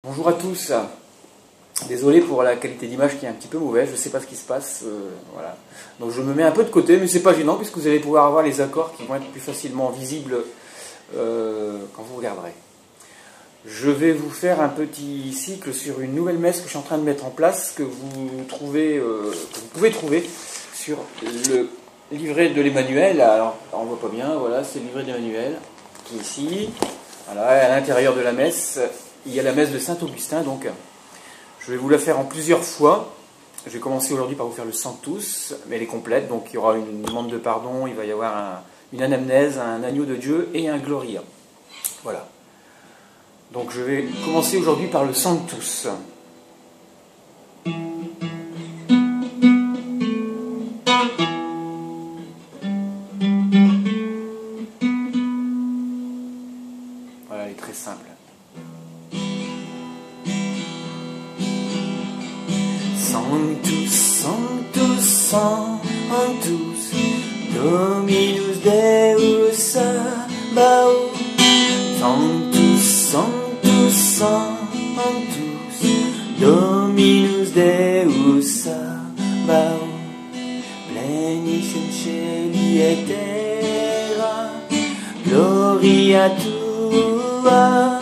Bonjour à tous, désolé pour la qualité d'image qui est un petit peu mauvaise, je ne sais pas ce qui se passe, voilà. Donc je me mets un peu de côté, mais c'est pas gênant puisque vous allez pouvoir avoir les accords qui vont être plus facilement visibles quand vous regarderez. Je vais vous faire un petit cycle sur une nouvelle messe que je suis en train de mettre en place, que vous pouvez trouver sur le livret de l'Emmanuel. Alors on ne voit pas bien, voilà, c'est le livret de l'Emmanuel qui est ici. Voilà, à l'intérieur de la messe, il y a la messe de Saint-Augustin, donc je vais vous la faire en plusieurs fois. Je vais commencer aujourd'hui par vous faire le Sanctus, mais elle est complète, donc il y aura une demande de pardon, il va y avoir une anamnèse, un agneau de Dieu et un Gloria. Voilà. Donc je vais commencer aujourd'hui par le Sanctus. Voilà, elle est très simple. Sanctus, Sanctus, Sanctus, Dominus Deus Sabaoth. Sanctus, Sanctus, Sanctus, Dominus Deus Sabaoth. Plenitum Celi et terra, Gloria Tua.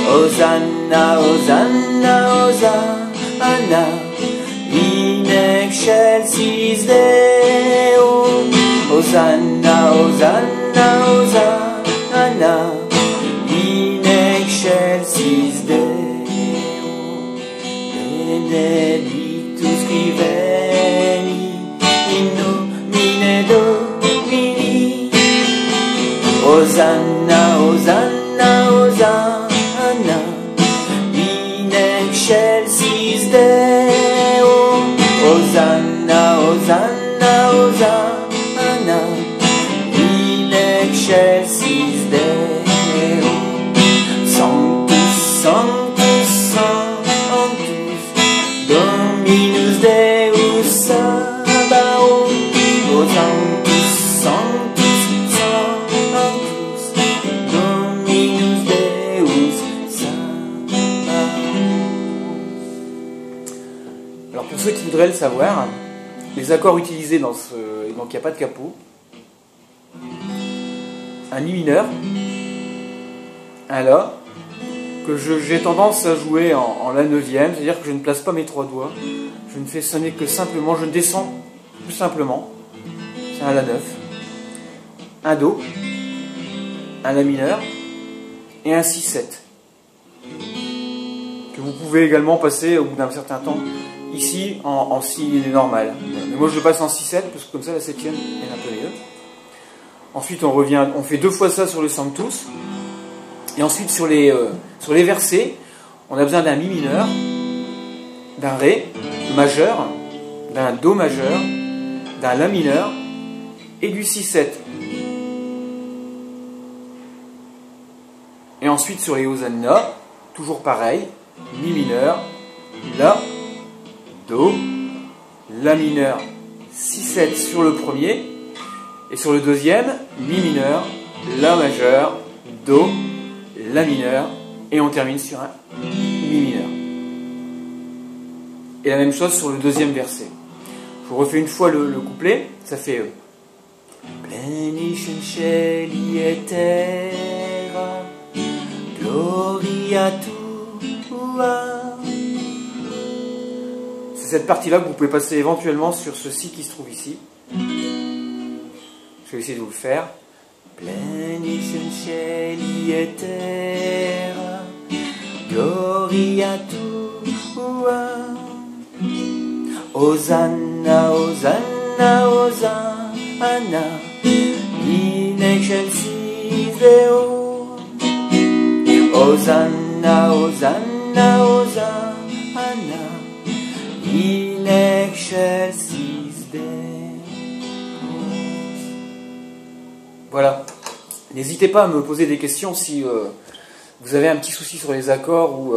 Hosanna, Hosanna, Hosanna, in excelsis Deo. Hosanna, Hosanna, Hosanna, in excelsis Deo. Benedictus qui veni in nomine Domini. Hosanna, Hosanna, Hosanna, in excelsis Deo. Hosanna, Hosanna, Hosanna, in excelsis Deo. Sanctus, Sanctus, Sanctus, Dominus Deus Sabaoth. O Sanctus, Sanctus, Sanctus, Dominus Deus Sabaoth. Alors pour ceux qui voudraient le savoir, les accords utilisés dans ce... Donc il n'y a pas de capot. Un Mi mineur, un La, que j'ai tendance à jouer en La neuvième, c'est-à-dire que je ne place pas mes trois doigts, je ne fais sonner que simplement, je descends tout simplement, c'est un La 9, un Do, un La mineur et un 6-7, que vous pouvez également passer au bout d'un certain temps ici en Si normal. Mais moi je le passe en 6-7 parce que comme ça la septième est un peu mieux. Ensuite, on revient, on fait deux fois ça sur le Sanctus. Et ensuite, sur les versets, on a besoin d'un Mi mineur, d'un Ré majeur, d'un Do majeur, d'un La mineur et du 6-7. Et ensuite, sur les Hosanna, toujours pareil, Mi mineur, La, Do, La mineur, 6-7 sur le premier. Et sur le deuxième, Mi mineur, La majeur, Do, La mineur, et on termine sur un Mi mineur. Et la même chose sur le deuxième verset. Je vous refais une fois le couplet, ça fait Plenitum Celi et terra, Gloria Tua. C'est cette partie-là que vous pouvez passer éventuellement sur ce Si qui se trouve ici. Je vais essayer de vous le faire. Plenitum Celi et terra, Gloria Tua. Hosanna, Hosanna, Hosanna, in excelsis Deo. Hosanna, Hosanna, Hosanna, in excelsis Deo. Voilà. N'hésitez pas à me poser des questions si vous avez un petit souci sur les accords ou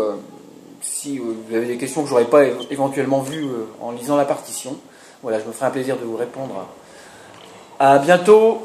si vous avez des questions que je n'aurais pas éventuellement vues en lisant la partition. Voilà, je me ferai un plaisir de vous répondre. À bientôt.